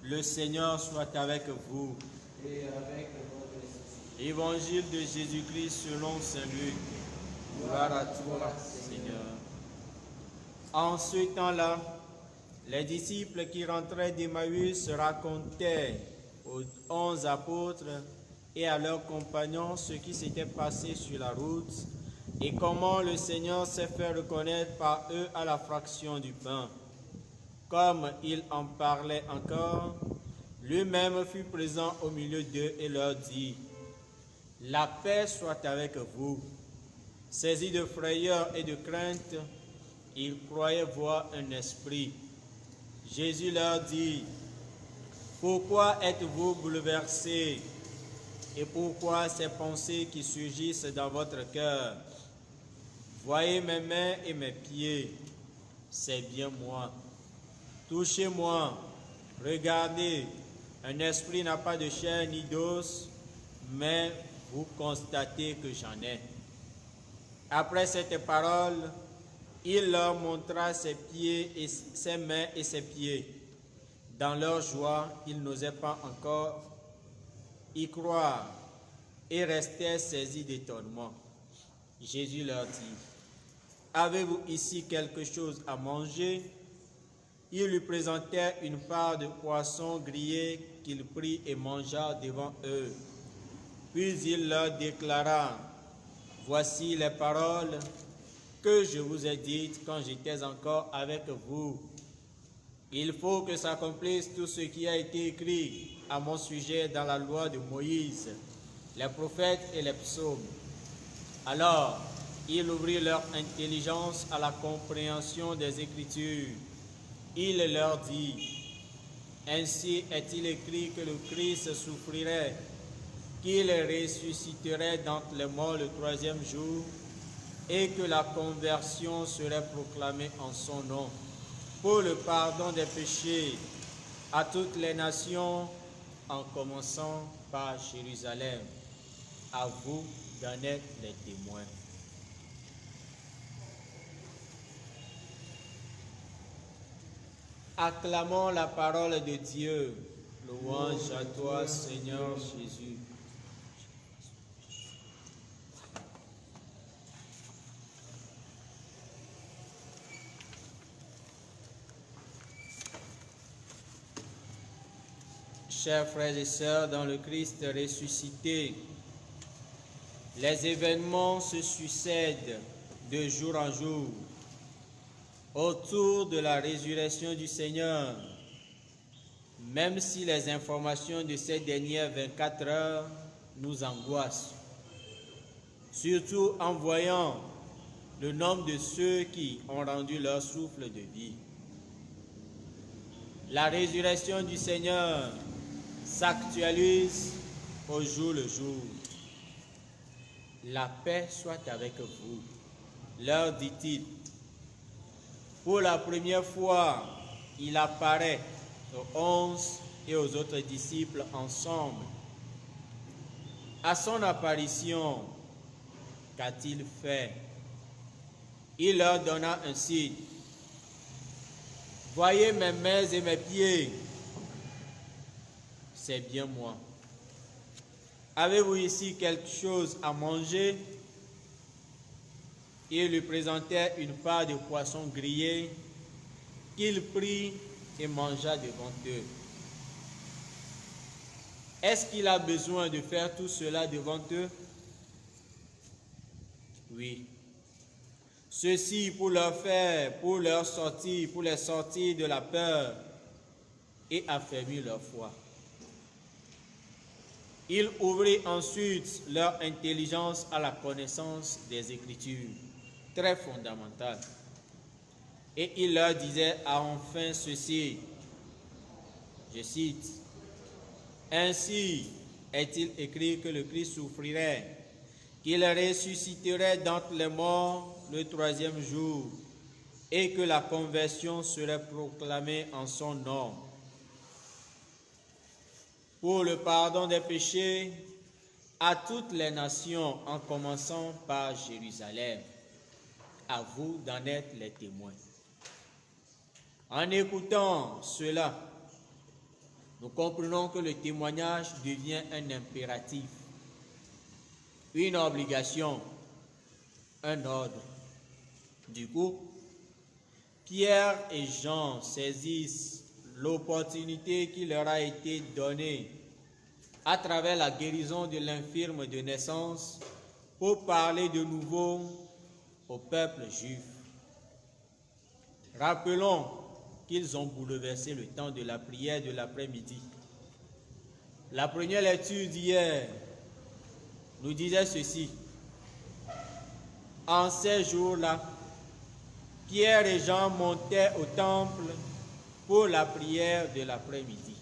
Le Seigneur soit avec vous. Et avec votre esprit. Évangile de Jésus-Christ selon saint Luc. Gloire à toi, Seigneur. En ce temps-là, les disciples qui rentraient d'Emmaüs racontaient aux 11 apôtres et à leurs compagnons ce qui s'était passé sur la route et comment le Seigneur s'est fait reconnaître par eux à la fraction du pain. Comme il en parlait encore, lui-même fut présent au milieu d'eux et leur dit: « La paix soit avec vous. » Saisis de frayeur et de crainte, ils croyaient voir un esprit. Jésus leur dit: « Pourquoi êtes-vous bouleversés et pourquoi ces pensées qui surgissent dans votre cœur? Voyez mes mains et mes pieds, c'est bien moi. Touchez-moi, regardez, un esprit n'a pas de chair ni d'os, mais vous constatez que j'en ai. » Après cette parole, il leur montra ses pieds et ses mains et ses pieds. Dans leur joie, ils n'osaient pas encore y croire et restaient saisis d'étonnement. Jésus leur dit: « Avez-vous ici quelque chose à manger? » Ils lui présentèrent une part de poisson grillé qu'il prit et mangea devant eux. Puis il leur déclara: « Voici les paroles que je vous ai dites quand j'étais encore avec vous. Il faut que s'accomplisse tout ce qui a été écrit à mon sujet dans la loi de Moïse, les prophètes et les psaumes. » Alors, il ouvrit leur intelligence à la compréhension des Écritures. Il leur dit: « Ainsi est-il écrit que le Christ souffrirait, qu'il ressusciterait d'entre les morts le troisième jour, et que la conversion serait proclamée en son nom, pour le pardon des péchés, à toutes les nations, en commençant par Jérusalem. À vous d'en être les témoins. » Acclamons la parole de Dieu. Louange à toi, Seigneur Jésus. Chers frères et sœurs dans le Christ ressuscité, les événements se succèdent de jour en jour autour de la résurrection du Seigneur, même si les informations de ces dernières 24 heures nous angoissent, surtout en voyant le nombre de ceux qui ont rendu leur souffle de vie. La résurrection du Seigneur s'actualise au jour le jour. La paix soit avec vous, leur dit-il. Pour la première fois, il apparaît aux 11 et aux autres disciples ensemble. À son apparition, qu'a-t-il fait? Il leur donna un signe. « Voyez mes mains et mes pieds, c'est bien moi. Avez-vous ici quelque chose à manger? » Il lui présentait une part de poisson grillé qu'il prit et mangea devant eux. Est-ce qu'il a besoin de faire tout cela devant eux? Oui. Ceci pour les sortir de la peur et affermir leur foi. Il ouvrit ensuite leur intelligence à la connaissance des Écritures, très fondamentale. Et il leur disait enfin ceci, je cite: « Ainsi est-il écrit que le Christ souffrirait, qu'il ressusciterait d'entre les morts le troisième jour, et que la conversion serait proclamée en son nom, pour le pardon des péchés, à toutes les nations, en commençant par Jérusalem. À vous d'en être les témoins. » En écoutant cela, nous comprenons que le témoignage devient un impératif, une obligation, un ordre. Du coup, Pierre et Jean saisissent l'opportunité qui leur a été donnée à travers la guérison de l'infirme de naissance pour parler de nouveau au peuple juif. Rappelons qu'ils ont bouleversé le temps de la prière de l'après-midi. La première lecture d'hier nous disait ceci. En ces jours-là, Pierre et Jean montaient au temple pour la prière de l'après-midi.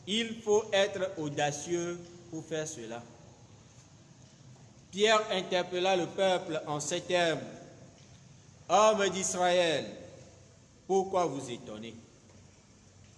Il faut être audacieux pour faire cela. Pierre interpella le peuple en ces termes. « Hommes d'Israël, pourquoi vous étonnez?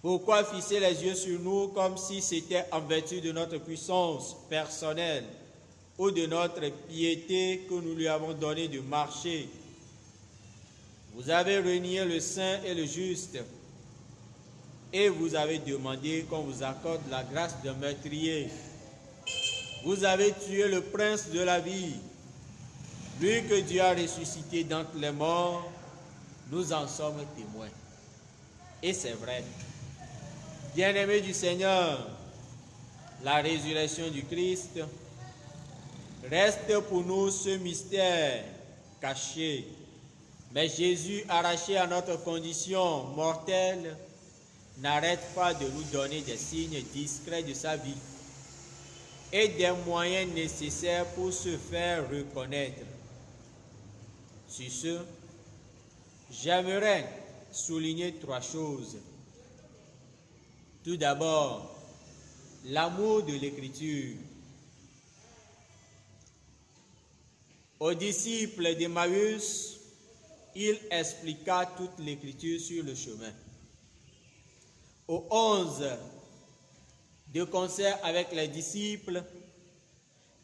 Pourquoi fixer les yeux sur nous comme si c'était en vertu de notre puissance personnelle ou de notre piété que nous lui avons donné de marcher? Vous avez renié le saint et le juste, et vous avez demandé qu'on vous accorde la grâce d'un meurtrier. Vous avez tué le prince de la vie, lui que Dieu a ressuscité d'entre les morts. Nous en sommes témoins. Et c'est vrai. Bien-aimés du Seigneur, la résurrection du Christ reste pour nous ce mystère caché. Mais Jésus, arraché à notre condition mortelle, n'arrête pas de nous donner des signes discrets de sa vie et des moyens nécessaires pour se faire reconnaître. Sur ce, j'aimerais souligner 3 choses. Tout d'abord, l'amour de l'Écriture. Aux disciples d'Emmaüs, il expliqua toute l'Écriture sur le chemin. Aux 11, de concert avec les disciples,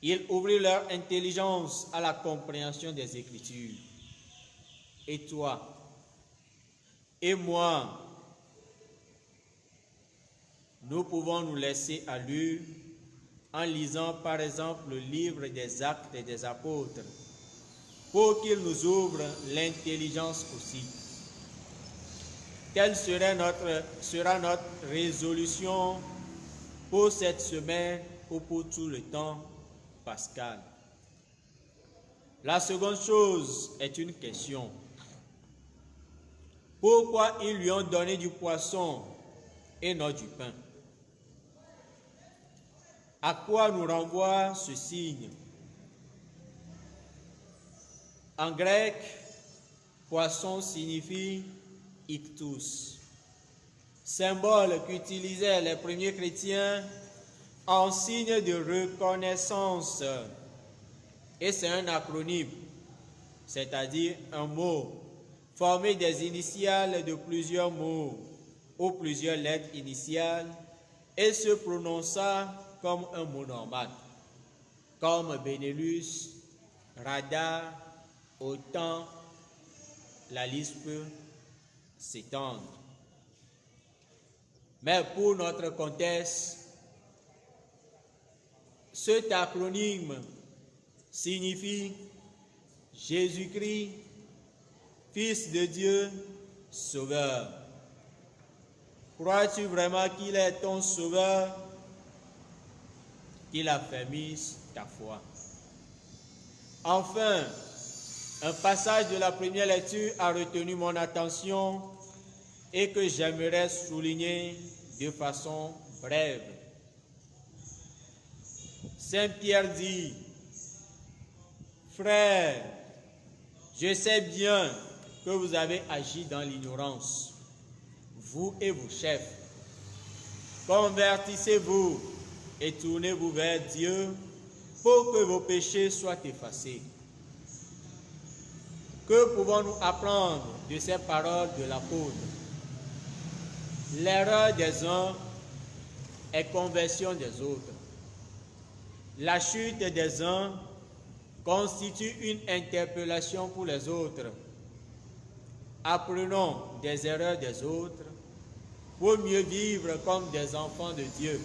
il ouvrit leur intelligence à la compréhension des Écritures. Et toi, et moi, nous pouvons nous laisser allumer en lisant par exemple le livre des Actes et des Apôtres pour qu'il nous ouvre l'intelligence aussi. Quelle sera notre résolution pour cette semaine ou pour tout le temps pascal? La seconde chose est une question. Pourquoi ils lui ont donné du poisson et non du pain? À quoi nous renvoie ce signe? En grec, poisson signifie ictus, symbole qu'utilisaient les premiers chrétiens en signe de reconnaissance. Et c'est un acronyme, c'est-à-dire un mot formé des initiales de plusieurs mots ou plusieurs lettres initiales et se prononçant comme un mot normal, comme Benelux, radar, autant, la liste peut s'étendre. Mais pour notre contexte, cet acronyme signifie Jésus-Christ, Fils de Dieu, Sauveur. Crois-tu vraiment qu'il est ton Sauveur? Qu'il affermisse ta foi. Enfin, un passage de la première lecture a retenu mon attention et que j'aimerais souligner de façon brève. Saint Pierre dit, « Frères, je sais bien que vous avez agi dans l'ignorance, vous et vos chefs. Convertissez-vous et tournez-vous vers Dieu pour que vos péchés soient effacés. » Que pouvons-nous apprendre de ces paroles de l'apôtre? L'erreur des uns est conversion des autres. La chute des uns constitue une interpellation pour les autres. Apprenons des erreurs des autres pour mieux vivre comme des enfants de Dieu,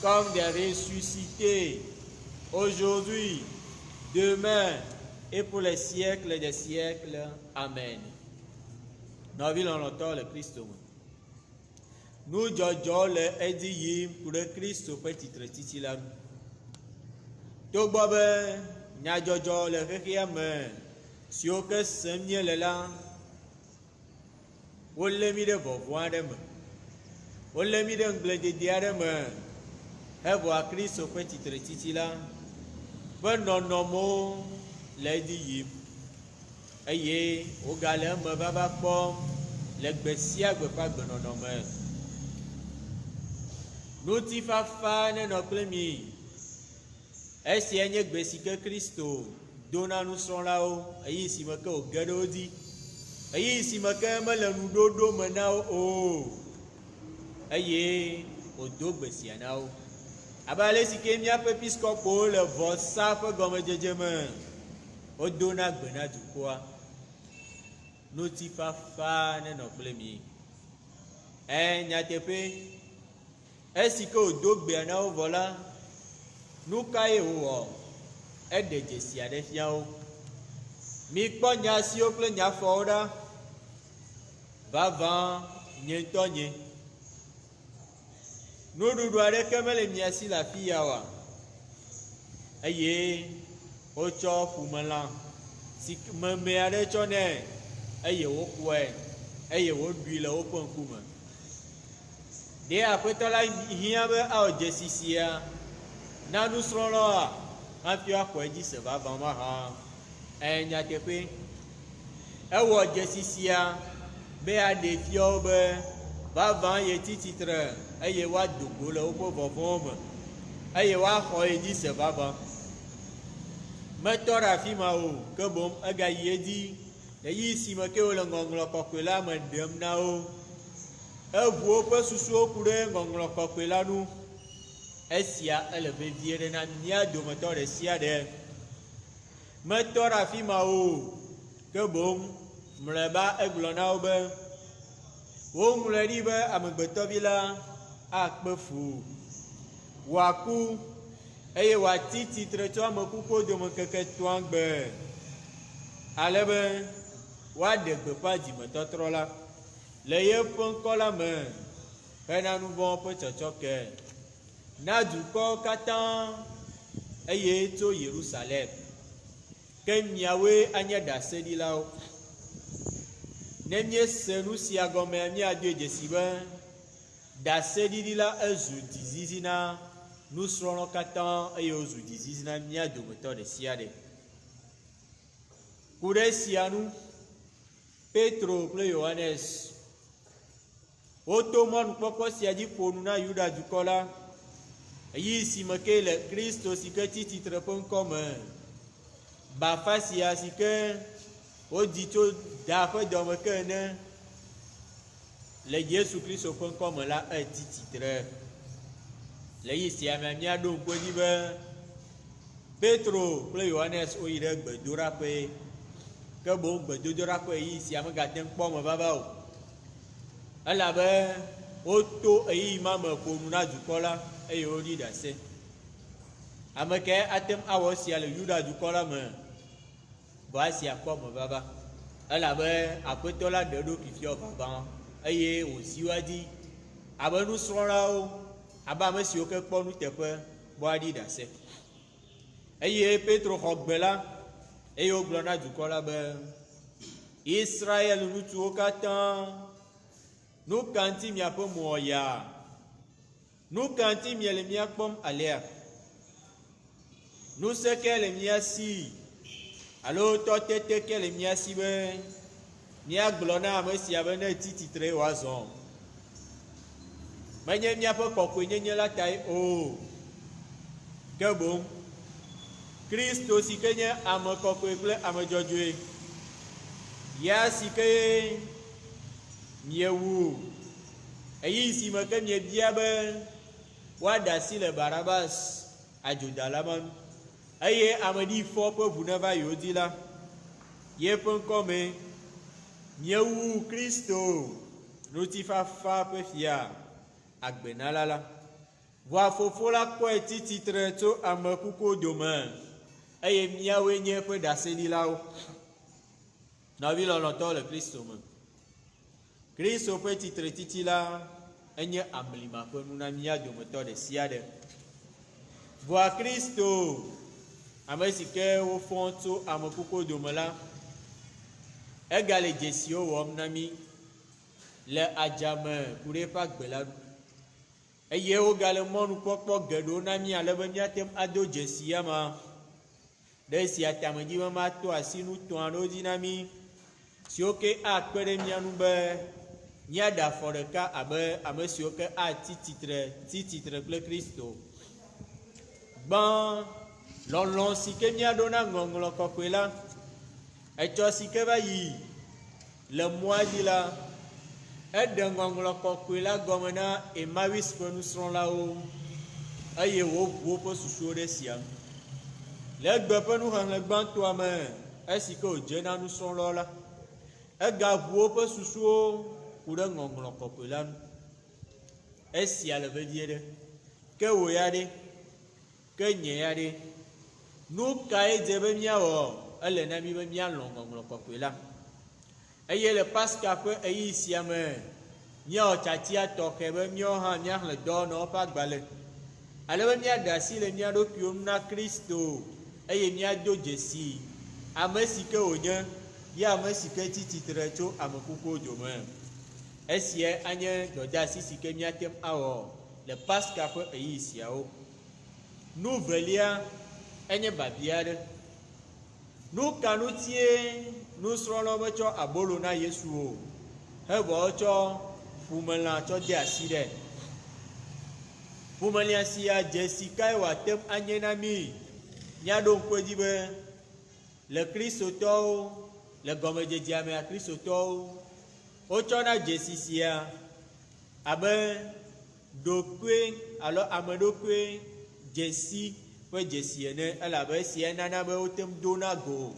comme des ressuscités, aujourd'hui, demain et pour les siècles des siècles. Amen. Nous vivons longtemps le Christ. Nous jojo le edi pour le Christ au petit titre là. Togbobe nya jojo le rekiame si o que semie le la. Wolle mi de vovo ade me. Wolle mi de ngle de ade me. E vo a Christ au petit titre là. Ben nonomo le di yim. Eye o gale me baba pom le gbesia gbe pa gbe nonome. Nous ti fafa ne no plemi. Esi enye gbesi ke Kristo dona nous sont là-haut. Ayi si me ke o gedo di. Ayi si me ke me le nu dodo me na o. Ayi o do gbesi na o. Abale si ke mi ape piskopo le vo sa fe gome jejeme. O dona gbe na du kwa. Nous ti fafa ne no plemi. Nyatepe est-ce que au dogbe na o vola nous kaye o e de jesi ade fiao mi kpo nya si o ple nya foda vava nye tonye nous dudu ade kemele mi asi la fia wa eye o cho fumala si me ade cho ne eye wo kwe eye wo dui le o pon kuma de apeto la hiabe a o jesisia na nu srolo a fi akwa ji se ba ba ma ha enya tepe e wo jesisia be a de fi obe ba va ye tititre eye wa dogo le o vovom eye wa ho e ji se ba ba metora fi ma o ke bom aga ye di e yi si me ke o le ngonglo kokwe la me dem na o evuo pe susuo ku ɖe ŋɔŋlɔ kɔkɔe la nu esia ele vevie ɖe na mía dometɔ ɖe sia ɖe metɔ ɖe afi ma o ke boŋ mlɔeba egblɔ na wo be woŋlɔe ɖi be amegbetɔvi la akpe fu wòaku eye wòati tsitre tso amekukuwo dome keke toa gbe ale be woaɖe gbeƒã dzimetɔtrɔ la le yeƒe ŋkɔ la me hena nu vɔ̃ ƒe tsɔtsɔke na dukɔwo katã eye tso Yerusalem ke miawoe anye ɖaseɖilawo ne miese nu sia gɔmea miadoe dzesi be ɖaseɖiɖi la ezu dzizizi na nusrɔ̃lawo katã eye wozu dzizizi na mia dometɔ ɖe sia ɖe ku ɖe sia nu Petro kple Yohanes woto mɔnukpɔkpɔ sia dzi ƒo nu na Yuda dukɔ la eyi si me ke le Kristo si ke tsi tsitre ƒe ŋkɔ me bafa sia si ke wodi tso da ƒe dɔme ke ene le Yesu Kristo ƒe ŋkɔ me la etsi tsitre le yi sia me míaɖo ŋkue dzi be Petro kple Yohanes woyi ɖe gbedoɖaƒe ke boŋ gbedodoɖaƒe yi sia megate ŋkpɔ me vava o elabe woto eyi ma me ƒo nu na dukɔ la eye woɖi ɖase ame ke atem awɔ sia le Yuda dukɔ la me vɔ esi akpɔ me vava elabe aƒetɔ la ɖe ɖo fifia vava eye wòsi wa dzi abe nusrɔ̃lawo abe ame siwo ke kpɔ nuteƒe bɔ aɖi ɖase eye Petro xɔ gbe la eye wogblɔ na dukɔ la be Israel ŋutsuwo katã nu ka ŋuti miaƒe mo ya nu ka ŋuti miele mia kpɔm alea nu se ke le mia si alo tɔtete ke le mia si be miagblɔ na ame sia be ne tsi tsitre wòazɔ menye miaƒe kɔkɔenyenye la tae o ke boŋ Kristo si ke nye ame kɔkɔe kple ame dzɔdzɔe ya si ke miewu eyi si me ke miebia be woaɖe asi le Barabas adzodala ma nu eye ameɖifɔ ƒe ʋu neva yewo dzi la yeƒe ŋkɔ me miewu Kristo Nutifafa ƒe fia agbenala la. Voa fofo la kɔe tititre tso ame kukuwo dome eye míawoe nye eƒe ɖaseɖilawo. Nɔvi lɔlɔ̃tɔwo le Kristo me. Kristo ƒe titretiti la enye amlima ƒe nu na mía dometɔ ɖe sia ɖe. Voa Kristo ame si ke wofɔ tso ame kukuwo dome la, egale dzesiwo wɔm na mí le adzame ku ɖe eƒe agbe la nu. Eye wogale mɔnukpɔkpɔ geɖewo na mí ale be míate ado dzesi ya ma. Ɖe esia tame dzi be mato asi nu 3 aɖewo dzi na mí siwo ke akpe ɖe mía nu be míaɖe afɔ ɖeka abe ame siwo ke ati titre kple Kristo. Gbã lɔlɔ̃ si ke míaɖo na ŋɔŋlɔ kɔkɔe la, etsɔ si ke va yi le mɔa dzi la, eɖe ŋɔŋlɔ kɔkɔe la gɔme na Emmaus ƒe nusrɔ̃lawo eye woʋu woƒe susuwo ɖe sia ŋu. Le egbe ƒe nuxehlẽ gbãtɔa me, esi ke wòdze na nusrɔ̃lawo la, egaʋu woƒe susuwo ku ɖe ŋɔŋlɔ kɔkɔe la nu. Esia le vevie ɖe. Ke wò ya ɖe, ke nye ya ɖe, nu kae dze be míawɔ? Ele na mí be míalɔ̃ ŋɔŋlɔ kɔkɔe la. Eye le Pasika ƒe ɣeyiɣi sia me, míawɔ tsatia tɔxɛ be míawo hã míaxlẽ dɔwɔnɔwo ƒe agbalẽ. Ale be míaɖe asi le mía ɖokuiwo nu na Kristo eye míado dzesi ame si ke wònye, ye ame si ke tsi tsitre tso ame kukuwo dome. Esia anye dɔdeasi si ke míate awɔ le Pasika ƒe ɣeyiɣi siawo. Nu velia enye babia ɖe. Nu ka ŋutie nusrɔ̃lawo metsɔ abolo na Yesu o, hevɔ wotsɔ ƒumelã tsɔ de asi ɖe. Ƒumelã sia dzesi kae wòate anye na mí? Míaɖo ŋku edzi be le Kristotɔwo, le gɔmedzedzea mea Kristotɔwo, wotsɔna dzesi sia abe ɖokui alo ame ɖokui dzesi ƒe dzesi ene, elabe esia nana be wote dona go.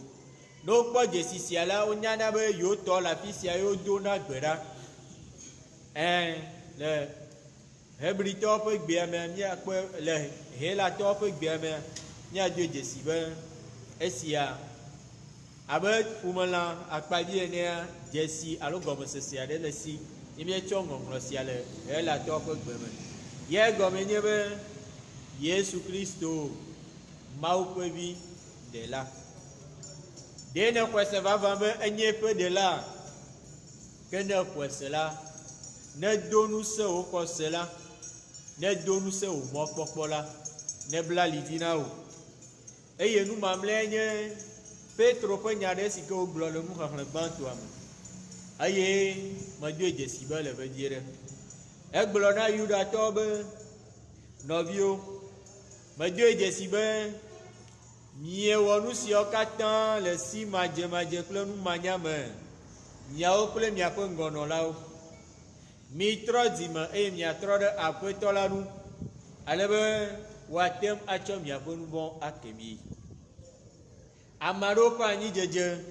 Ne wokpɔ dzesi sia la, wonyana be yewo le afi sia ye wodona gbe ɖa. Le Hebritɔwo ƒe gbea mea míakpɔ, le Helatɔwo ƒe gbea mea míado dzesi be esia abe ƒumelã akpavi enea, dzesi alo gɔmesese aɖe le si ye míetsɔ ŋɔŋlɔ sia le Helatɔwo ƒe gbe me. Ye gɔme nye be Yesu Kristo, Mawu ƒe vi ɖela. Ɖe ne xɔe se vavã be enye eƒe ɖela, ke ne xɔe se la, ne do nu se wò xɔse la, ne do nu se wò mɔkpɔkpɔ la, ne bla ali dzi na wò. Eye nu mamlɛa nye Petro ƒe nya ɖe si ke wogblɔ le nuxexlẽ gbãtɔa me. Eye medoe dzesi be le vedie ɖe. Egblɔ na Yudatɔwo be nɔviwo, medoe dzesi be miewɔ nu siawo katã le si madzemadze kple numanya me, miawo kple miaƒe ŋgɔnɔlawo. Mitrɔ dzime eye miatrɔ ɖe Aƒetɔ la nu, ale be woate atsɔ miaƒe nu vɔ̃ ake mi. Ame aɖewo ƒe anyidzedze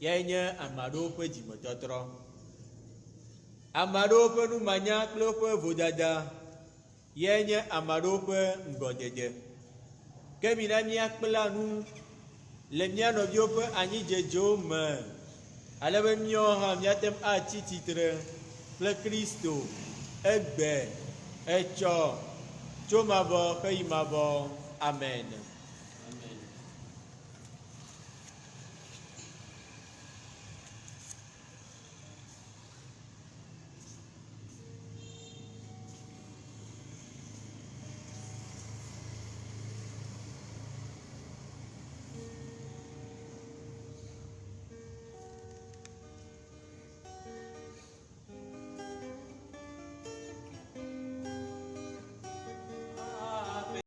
yae nye ame aɖewo ƒe dzimetɔtrɔ. Ame aɖewo ƒe numanya kple woƒe vodada yae nye ame aɖewo ƒe ŋgɔdede. Ke mina míakpla nu le mía nɔviwo ƒe anyidzedzewo me, ale be míawo hã míate atsi tsitre kple Kristo egbe etsɔ tso mavɔ heyi mavɔ. Amen.